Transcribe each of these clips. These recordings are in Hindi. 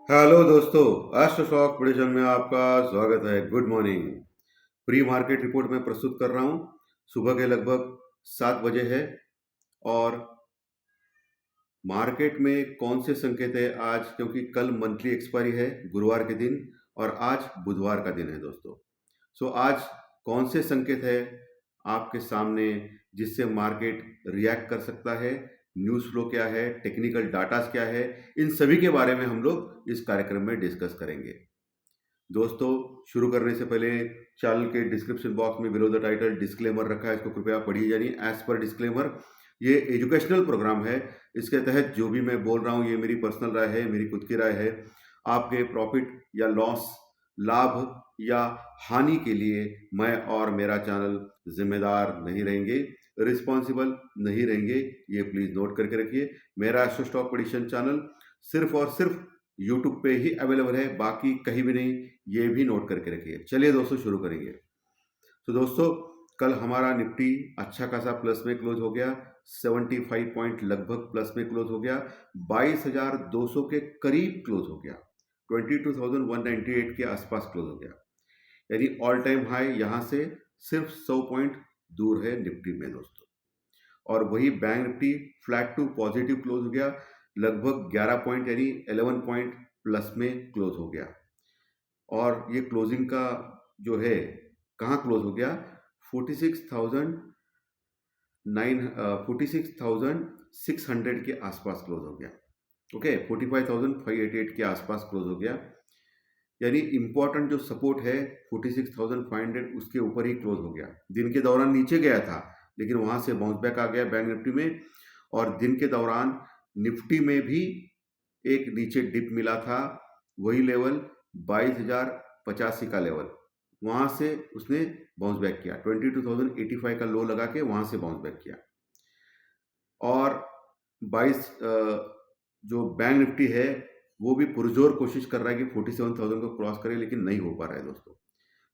हेलो दोस्तों, एस्ट्रो स्टॉक प्रेडिक्शन में आपका स्वागत है। Good morning. Pre market report में प्रस्तुत कर रहा हूं। सुबह के लगभग 7 बजे है और मार्केट में कौन से संकेत है आज, क्योंकि कल मंथली एक्सपायरी है गुरुवार के दिन और आज बुधवार का दिन है दोस्तों। सो आज कौन से संकेत है आपके सामने जिससे मार्केट रिएक्ट कर सकता है, न्यूज़ फ्लो क्या है, टेक्निकल डाटास क्या है, इन सभी के बारे में हम लोग इस कार्यक्रम में डिस्कस करेंगे। दोस्तों, शुरू करने से पहले चैनल के डिस्क्रिप्शन बॉक्स में बिलो द टाइटल डिस्क्लेमर रखा है, इसको कृपया पढ़िए। यानी एज पर डिस्क्लेमर, ये एजुकेशनल प्रोग्राम है। इसके तहत जो भी मैं बोल रहा हूँ ये मेरी पर्सनल राय है, मेरी खुद की राय है। आपके प्रॉफिट या लॉस, लाभ या हानि के लिए मैं और मेरा चैनल जिम्मेदार नहीं रहेंगे, रिस्पॉन्सिबल नहीं रहेंगे। ये प्लीज़ नोट करके रखिए। मेरा एस्ट्रो स्टॉक प्रेडिक्शन चैनल सिर्फ और सिर्फ यूट्यूब पे ही अवेलेबल है, बाकी कहीं भी नहीं। ये भी नोट करके रखिए। चलिए दोस्तों, शुरू करेंगे। तो दोस्तों, कल हमारा निफ्टी अच्छा खासा प्लस में क्लोज हो गया। 75 पॉइंट लगभग प्लस में क्लोज हो गया। 22,200 के करीब क्लोज हो गया। 22,198 के आसपास क्लोज हो गया। यानी ऑल टाइम हाई यहाँ से सिर्फ 100 पॉइंट दूर है निफ्टी में दोस्तों। और वही bank Nifty flat to positive close हो गया। लगभग 11 पॉइंट यानी 11 पॉइंट प्लस में क्लोज हो गया। और ये क्लोजिंग का जो है, कहाँ क्लोज हो गया? 46,600 के आसपास क्लोज हो गया। ओके, 45,588 के आसपास क्लोज हो गया। यानी इंपॉर्टेंट जो सपोर्ट है 46,500, उसके ऊपर ही क्लोज हो गया। दिन के दौरान नीचे गया था, लेकिन वहां से बाउंस बैक आ गया बैंक निफ्टी में। और दिन के दौरान निफ्टी में भी एक नीचे डिप मिला था, वही लेवल 22,085 का लेवल। वहां से उसने बाउंस बैक किया, 22,085 का लो लगा के वहां से बाउंस बैक किया। और 22 जो बैंक निफ्टी है वो भी पुरजोर कोशिश कर रहा है कि 47,000 को क्रॉस करे, लेकिन नहीं हो पा रहा है दोस्तों।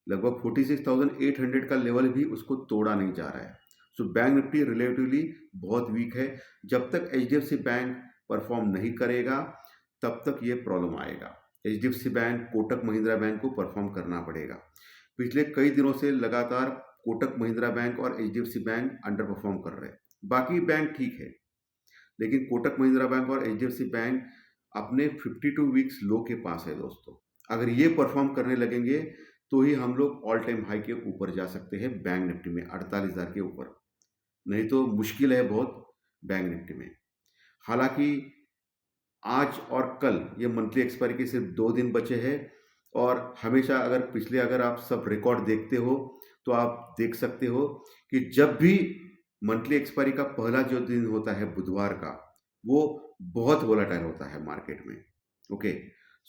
लगभग 46,800 का लेवल भी उसको तोड़ा नहीं जा रहा है। सो बैंक निफ्टी रिलेटिवली बहुत वीक है। जब तक HDFC बैंक परफॉर्म नहीं करेगा तब तक ये प्रॉब्लम आएगा। HDFC bank, Kotak Mahindra bank को परफॉर्म करना पड़ेगा। पिछले कई दिनों से लगातार कोटक महिंद्रा बैंक और HDFC बैंक अंडर परफॉर्म कर रहे हैं। बाकी बैंक ठीक है, लेकिन कोटक महिंद्रा बैंक और HDFC बैंक अपने 52 वीक्स लो के पास है दोस्तों। अगर ये परफॉर्म करने लगेंगे तो ही हम लोग ऑल टाइम हाई के ऊपर जा सकते हैं बैंक निफ्टी में, 48,000 के ऊपर। नहीं तो मुश्किल है बहुत बैंक निफ्टी में। हालांकि आज और कल ये मंथली एक्सपायरी के सिर्फ 2 दिन बचे हैं। और हमेशा अगर आप सब रिकॉर्ड देखते हो तो आप देख सकते हो कि जब भी मंथली एक्सपायरी का पहला जो दिन होता है बुधवार का, वो बहुत वोलाटाइल होता है मार्केट में। ओके,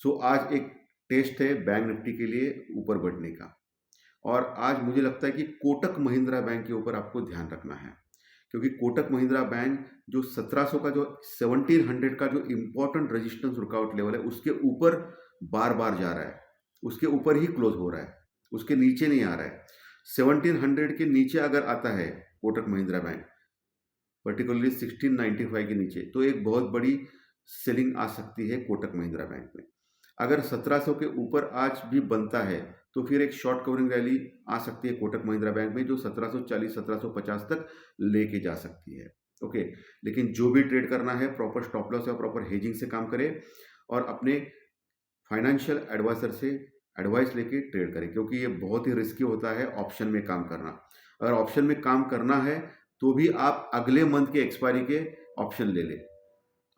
सो आज एक टेस्ट है बैंक निफ्टी के लिए ऊपर बढ़ने का। और आज मुझे लगता है कि कोटक महिंद्रा बैंक के ऊपर आपको ध्यान रखना है, क्योंकि कोटक महिंद्रा बैंक जो 1700 का, जो 1700 का जो इम्पोर्टेंट रेजिस्टेंस रुकआउट लेवल है, उसके ऊपर बार बार जा रहा है। उसके ऊपर ही क्लोज हो रहा है, उसके नीचे नहीं आ रहा है। 1700 के नीचे अगर आता है कोटक महिंद्रा बैंक, पर्टिकुलरली 1695 के नीचे, तो एक बहुत बड़ी सेलिंग आ सकती है कोटक महिंद्रा बैंक में। अगर 1700 के ऊपर आज भी बनता है तो फिर एक शॉर्ट कवरिंग रैली आ सकती है कोटक महिंद्रा बैंक में, जो 1740 1750 तक लेके जा सकती है। ओके, लेकिन जो भी ट्रेड करना है प्रॉपर स्टॉप लॉस या प्रॉपर हेजिंग से काम करें और अपने फाइनेंशियल एडवाइजर से एडवाइस लेके ट्रेड करें, क्योंकि ये बहुत ही रिस्की होता है ऑप्शन में काम करना। अगर ऑप्शन में काम करना है तो भी आप अगले मंथ के एक्सपायरी के ऑप्शन ले लें।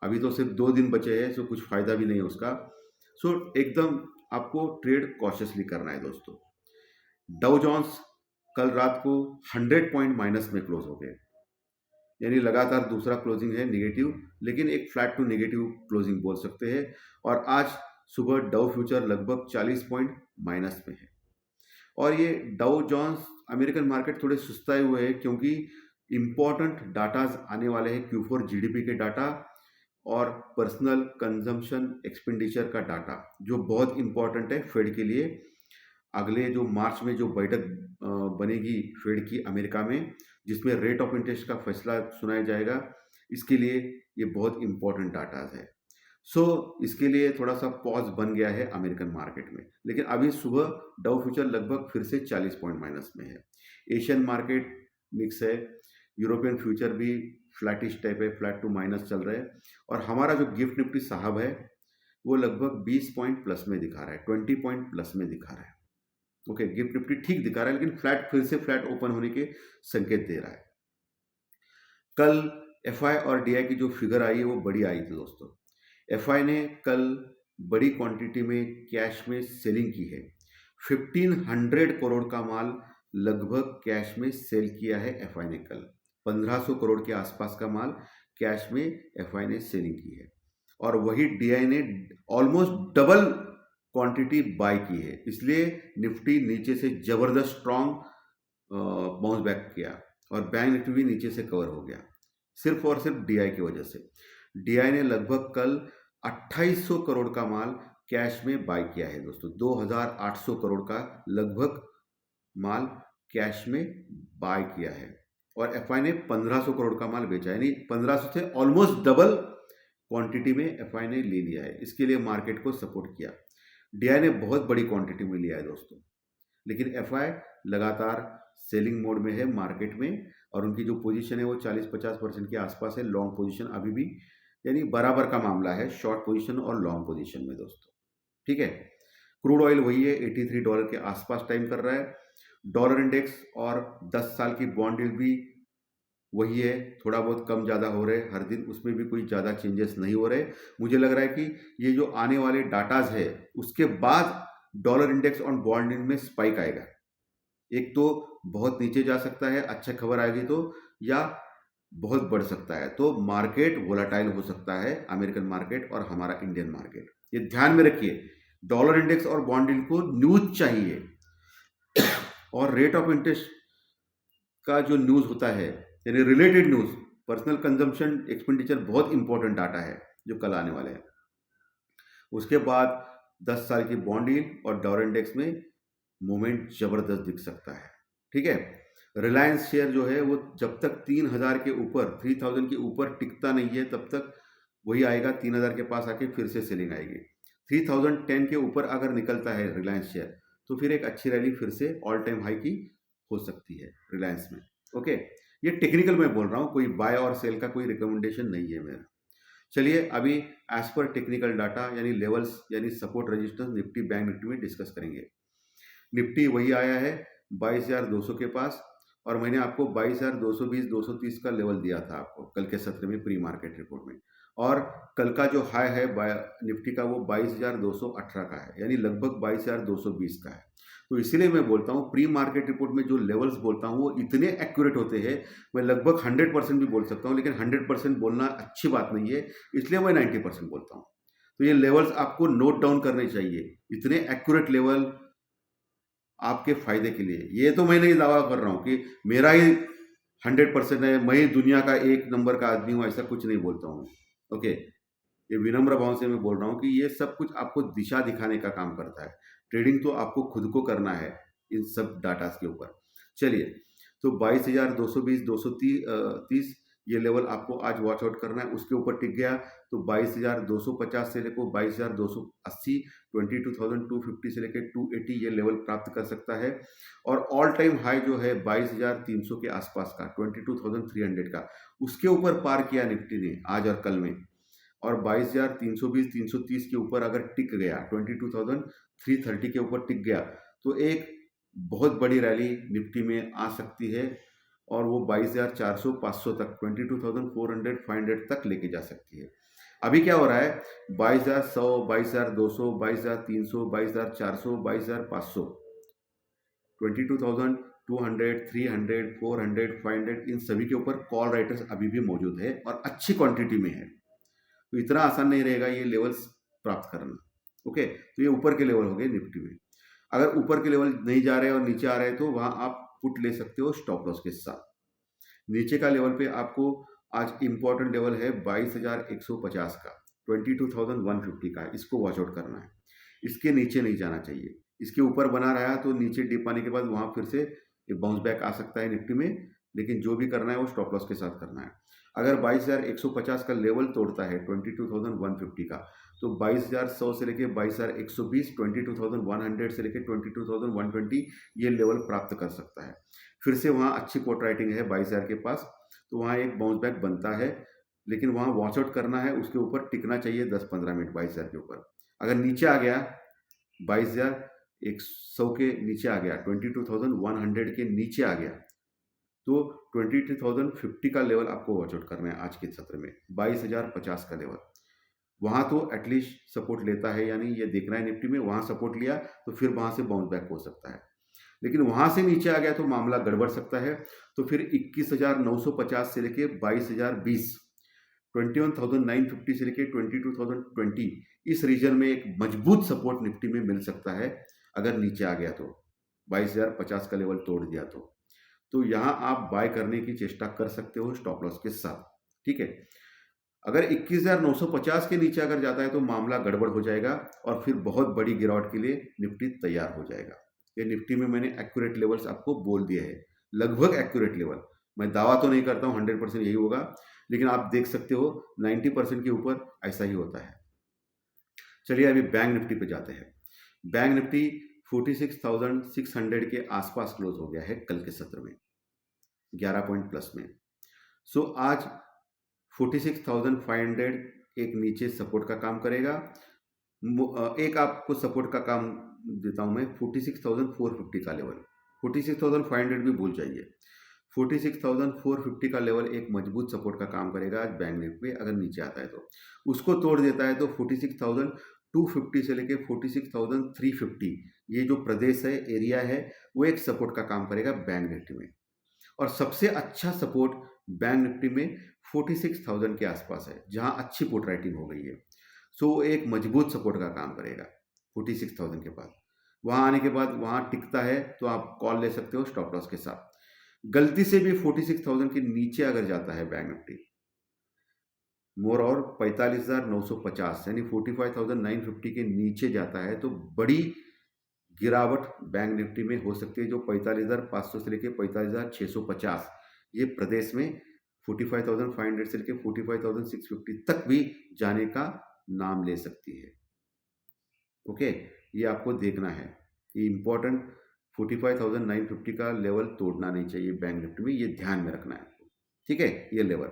अभी तो सिर्फ 2 दिन बचे हैं, सो कुछ फ़ायदा भी नहीं है उसका। सो एकदम आपको ट्रेड कॉशियसली करना है दोस्तों। डाउ जोन्स कल रात को 100 पॉइंट माइनस में क्लोज हो गए, यानी लगातार दूसरा क्लोजिंग है निगेटिव, लेकिन एक फ्लैट टू निगेटिव क्लोजिंग बोल सकते हैं। और आज सुबह डाउ फ्यूचर लगभग 40 पॉइंट माइनस में है। और ये डाउ जोन्स अमेरिकन मार्केट थोड़े सुस्ताए हुए हैं, क्योंकि इम्पॉर्टेंट डाटाज आने वाले हैं, Q4 GDP के डाटा और पर्सनल कंजम्पशन एक्सपेंडिचर का डाटा, जो बहुत इंपॉर्टेंट है फेड के लिए। अगले जो मार्च में जो बैठक बनेगी फेड की अमेरिका में, जिसमें रेट ऑफ इंटरेस्ट का फैसला सुनाया जाएगा, इसके लिए ये बहुत इंपॉर्टेंट डाटा है। सो इसके लिए थोड़ा सा पॉज बन गया है अमेरिकन मार्केट में, लेकिन अभी सुबह डाउ फ्यूचर लगभग फिर से 40 पॉइंट माइनस में है। एशियन मार्केट मिक्स है, यूरोपियन फ्यूचर भी फ्लैटिश टाइप है, फ्लैट टू माइनस चल रहा है। और हमारा जो गिफ्ट निफ्टी साहब है वो लगभग 20 पॉइंट प्लस में दिखा रहा है, 20 पॉइंट प्लस में दिखा रहा है। ओके, गिफ्ट निफ्टी ठीक दिखा रहा है, लेकिन फ्लैट फिर से फ्लैट ओपन होने के संकेत दे रहा है। कल एफआई और डीआई की जो फिगर आई है वो बड़ी आई थी दोस्तों। एफआई ने कल बड़ी क्वांटिटी में कैश में सेलिंग की है। 1500 करोड़ का माल लगभग कैश में सेल किया है एफआई ने कल। 1500 करोड़ के आसपास का माल कैश में एफआई ने सेलिंग की है, और वही डीआई ने ऑलमोस्ट डबल क्वांटिटी बाय की है। इसलिए निफ्टी नीचे से जबरदस्त स्ट्रॉन्ग बाउंस बैक किया, और बैंक निफ्टी भी नीचे से कवर हो गया, सिर्फ और सिर्फ डीआई की वजह से। डीआई ने लगभग कल 2800 करोड़ का माल कैश में बाय किया है दोस्तों। 2800 करोड़ का लगभग माल कैश में बाय किया है, और एफआई ने 1500 करोड़ का माल बेचा है, यानी 1500 से ऑलमोस्ट डबल क्वांटिटी में एफआई ने ले लिया है। इसके लिए मार्केट को सपोर्ट किया। डीआई ने बहुत बड़ी क्वांटिटी में लिया है दोस्तों, लेकिन एफआई लगातार सेलिंग मोड में है मार्केट में, और उनकी जो पोजीशन है वो 40-50% के आसपास है। लॉन्ग पोजीशन अभी भी, यानी बराबर का मामला है शॉर्ट पोजीशन और लॉन्ग पोजीशन में दोस्तों। ठीक है, क्रूड ऑयल वही है, $83 के आसपास टाइम कर रहा है। डॉलर इंडेक्स और 10 साल की बॉन्ड यील्ड भी वही है, थोड़ा बहुत कम ज़्यादा हो रहे हर दिन, उसमें भी कोई ज़्यादा चेंजेस नहीं हो रहे। मुझे लग रहा है कि ये जो आने वाले डाटाज है उसके बाद डॉलर इंडेक्स और बॉन्ड यील्ड में स्पाइक आएगा। एक तो बहुत नीचे जा सकता है, अच्छा खबर आएगी तो, या बहुत बढ़ सकता है। तो मार्केट वोलाटाइल हो सकता है, अमेरिकन मार्केट और हमारा इंडियन मार्केट। ये ध्यान में रखिए, डॉलर इंडेक्स और बॉन्ड यील्ड को न्यूज चाहिए, और रेट ऑफ इंटरेस्ट का जो न्यूज होता है, यानी related news, personal consumption expenditure बहुत इंपॉर्टेंट डाटा है जो कल आने वाले हैं। उसके बाद 10 साल की बॉन्ड यील्ड और डॉलर इंडेक्स में मूवमेंट जबरदस्त दिख सकता है। ठीक है, रिलायंस शेयर जो है वो जब तक 3000 के ऊपर, 3000 के ऊपर टिकता नहीं है तब तक वही आएगा, 3000 के पास आके फिर से सेलिंग आएगी। 3010 के ऊपर अगर निकलता है रिलायंस शेयर तो फिर एक अच्छी रैली फिर से ऑल टाइम हाई की हो सकती है रिलायंस में। ओके, ये टेक्निकल में बोल रहा हूँ, कोई बाय और सेल का कोई रिकमेंडेशन नहीं है मेरा। चलिए अभी एज पर टेक्निकल डाटा, यानी लेवल्स, यानी support resistance Nifty bank Nifty में डिस्कस करेंगे। निफ्टी वही आया है 22,200 के पास, और मैंने आपको 22,220 230 का लेवल दिया था आपको कल के सत्र में प्री मार्केट रिपोर्ट में, और कल का जो हाई है निफ्टी का वो 22,218 का है, यानी लगभग 22,220 का है। तो इसीलिए मैं बोलता हूँ प्री मार्केट रिपोर्ट में जो लेवल्स बोलता हूँ वो इतने एक्यूरेट होते हैं, मैं लगभग 100% भी बोल सकता हूँ, लेकिन 100% बोलना अच्छी बात नहीं है, इसलिए मैं 90% बोलता हूँ। तो ये लेवल्स आपको नोट डाउन करने चाहिए, इतने एक्यूरेट लेवल आपके फायदे के लिए। ये तो मैं नहीं दावा कर रहा हूँ कि मेरा ही 100% है, मैं ही दुनिया का एक नंबर का आदमी हूँ, ऐसा कुछ नहीं बोलता हूँ। ओके, ये विनम्र भाव से मैं बोल रहा हूँ कि ये सब कुछ आपको दिशा दिखाने का काम करता है। ट्रेडिंग तो आपको खुद को करना है इन सब डाटा के ऊपर। चलिए, तो 22,220 230 ये लेवल आपको आज वॉच आउट करना है। उसके ऊपर टिक गया तो 22,250 से लेकर 22,280, 22,250 से लेकर 280 ये लेवल प्राप्त कर सकता है। और ऑल टाइम हाई जो है 22,300 के आसपास का, 22,300 का, उसके ऊपर पार किया निफ्टी ने आज और कल में। और 22,320 330 के ऊपर अगर टिक गया, 22,330 के ऊपर टिक गया, तो एक बहुत बड़ी रैली निफ्टी में आ सकती है, और वो 22,400 500 तक, 22,400 500 तक लेके जा सकती है। अभी क्या हो रहा है, 22,100 22,200 22,300 22,400 22,500, 22,200 300 400 500, इन सभी के ऊपर कॉल राइटर्स अभी भी मौजूद है और अच्छी क्वांटिटी में है। तो इतना आसान नहीं रहेगा ये लेवल्स प्राप्त करना। ओके, तो ये ऊपर के लेवल हो गए निफ्टी में। अगर ऊपर के लेवल नहीं जा रहे और नीचे आ रहे तो वहां आप पुट ले सकते हो स्टॉप लॉस के साथ। नीचे का लेवल पे आपको आज इंपॉर्टेंट लेवल है 22,150 का, 22,150 का, इसको वॉच आउट करना है। इसके नीचे नहीं जाना चाहिए। इसके ऊपर बना रहा तो नीचे डिप आने के बाद वहां फिर से एक बाउंस बैक आ सकता है निफ्टी में, लेकिन जो भी करना है वो स्टॉप लॉस के साथ करना है। अगर 22,150 का लेवल तोड़ता है 22,150 का, तो 22,100 से लेके 22,120, 22,100 से लेके 22,120 ये लेवल प्राप्त कर सकता है। फिर से वहाँ अच्छी पोर्ट राइटिंग है 22,000 के पास, तो वहाँ एक बाउंस बैक बनता है, लेकिन वहाँ वॉच आउट करना है, उसके ऊपर टिकना चाहिए 10-15 मिनट 22,000 के ऊपर। अगर नीचे आ गया 22,100 के नीचे आ गया, 22,100 के नीचे आ गया, तो 22,050 का लेवल आपको वॉच आउट करना है आज के सत्र में, 22,050 का लेवल। वहाँ तो एटलीस्ट सपोर्ट लेता है, यानी ये देखना है निफ्टी में, वहाँ सपोर्ट लिया तो फिर वहाँ से बाउंस बैक हो सकता है। लेकिन वहाँ से नीचे आ गया तो मामला गड़बड़ सकता है, तो फिर 21,950 से लेके 22,020, 21,950 से लेके 22,020, इस रीजन में एक मजबूत सपोर्ट निफ्टी में मिल सकता है अगर नीचे आ गया तो, 22,050 का लेवल तोड़ दिया तो यहाँ आप बाय करने की चेष्टा कर सकते हो स्टॉप लॉस के साथ, ठीक है। अगर 21,950 के नीचे अगर जाता है तो मामला गड़बड़ हो जाएगा और फिर बहुत बड़ी गिरावट के लिए निफ्टी तैयार हो जाएगा। ये निफ्टी में मैंने एक्यूरेट लेवल्स आपको बोल दिए हैं, लगभग एक्यूरेट लेवल। मैं दावा तो नहीं करता हूँ 100% यही होगा, लेकिन आप देख सकते हो 90% के ऊपर ऐसा ही होता है। चलिए अभी बैंक निफ्टी पे जाते हैं। बैंक निफ्टी 46,600 के आसपास क्लोज हो गया है कल के सत्र में, 11 पॉइंट प्लस में। सो आज 46,500 एक नीचे सपोर्ट का काम करेगा। एक आपको सपोर्ट का काम देता हूं मैं, 46,450 का लेवल, 46,500 भी भूल जाइए, 46,450 का लेवल एक मजबूत सपोर्ट का काम करेगा आज बैंक निफ्टी पे। अगर नीचे आता है तो उसको तोड़ देता है तो 46,250 से लेके 46,350 ये जो प्रदेश है, एरिया है, वो एक सपोर्ट का काम करेगा बैंक निफ्टी में। और सबसे अच्छा सपोर्ट बैंक निफ्टी में 46,000 के आसपास है, जहां अच्छी पुट राइटिंग हो गई है। सो वो एक मजबूत सपोर्ट का काम करेगा 46,000 के बाद। वहां आने के बाद वहां टिकता है तो आप कॉल ले सकते हो स्टॉप लॉस के साथ। गलती से भी 46,000 के नीचे अगर जाता है बैंक निफ्टी मोर और 45,950 यानी 45,950 के नीचे जाता है तो बड़ी गिरावट बैंक निफ्टी में हो सकती है, जो 45,500 से लेके 45,650 ये प्रदेश में 45,500 से लेके 45,650 तक भी जाने का नाम ले सकती है। ओके, ये आपको देखना है, ये इंपॉर्टेंट 45,950 का लेवल तोड़ना नहीं चाहिए बैंक निफ्टी में, ये ध्यान में रखना है, ठीक है। ये लेवल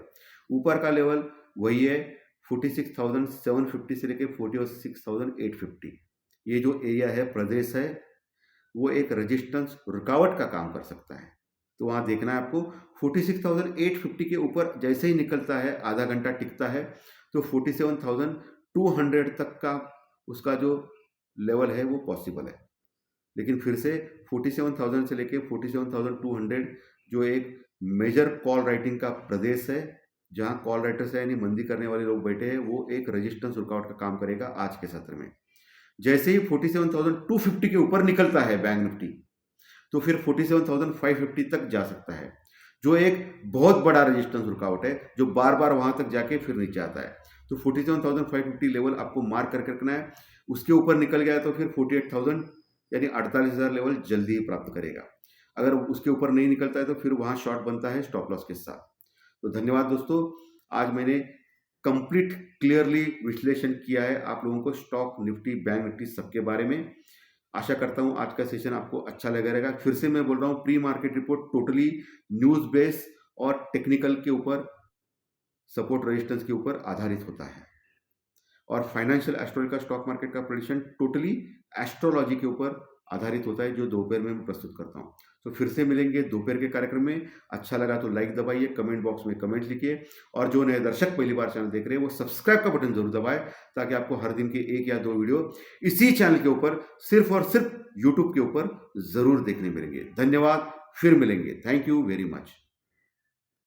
ऊपर का लेवल वही है 46,750 से लेके 46,850, ये जो एरिया है, प्रदेश है, वो एक रेजिस्टेंस रुकावट का काम कर सकता है। तो वहाँ देखना है आपको 46,850 के ऊपर जैसे ही निकलता है, आधा घंटा टिकता है, तो 47,200 तक का उसका जो लेवल है वो पॉसिबल है। लेकिन फिर से 47,000 से लेके 47,200 जो एक मेजर कॉल राइटिंग का प्रदेश है, जहाँ कॉल राइटर्स है यानी मंदी करने वाले लोग बैठे हैं, वो एक रेजिस्टेंस रुकावट का काम करेगा आज के सत्र में। जैसे ही 47,250 के ऊपर निकलता है बैंक निफ्टी, तो फिर 47,550 तक जा सकता है, जो एक बहुत बड़ा रेजिस्टेंस रुकावट है, जो बार बार वहां तक जाके फिर नीचे आता है। तो 47,550 लेवल आपको मार्क करके रखना है। उसके ऊपर निकल गया तो फिर 48,000 यानी 48,000 लेवल जल्दी ही प्राप्त करेगा। अगर उसके ऊपर नहीं निकलता है तो फिर वहां शॉर्ट बनता है स्टॉप लॉस के साथ। तो धन्यवाद दोस्तों, आज मैंने कंप्लीट क्लियरली विश्लेषण किया है आप लोगों को स्टॉक निफ्टी, बैंक निफ्टी सबके बारे में। आशा करता हूं आज का सेशन आपको अच्छा लगा रहेगा। फिर से मैं बोल रहा हूं, pre market report totally news base और टेक्निकल के ऊपर, सपोर्ट रेजिस्टेंस के ऊपर आधारित होता है, और फाइनेंशियल एस्ट्रोलॉजी का स्टॉक मार्केट का प्रेडिक्शन टोटली एस्ट्रोलॉजी के ऊपर आधारित होता है, जो दोपहर में मैं प्रस्तुत करता हूं। तो फिर से मिलेंगे दोपहर के कार्यक्रम में। अच्छा लगा तो लाइक दबाइए, कमेंट बॉक्स में कमेंट लिखिए, और जो नए दर्शक पहली बार चैनल देख रहे हैं वो सब्सक्राइब का बटन जरूर दबाएं, ताकि आपको हर दिन के 1 या 2 वीडियो इसी चैनल के ऊपर सिर्फ और सिर्फ यूट्यूब के ऊपर जरूर देखने मिलेंगे। धन्यवाद, फिर मिलेंगे। Thank you very much.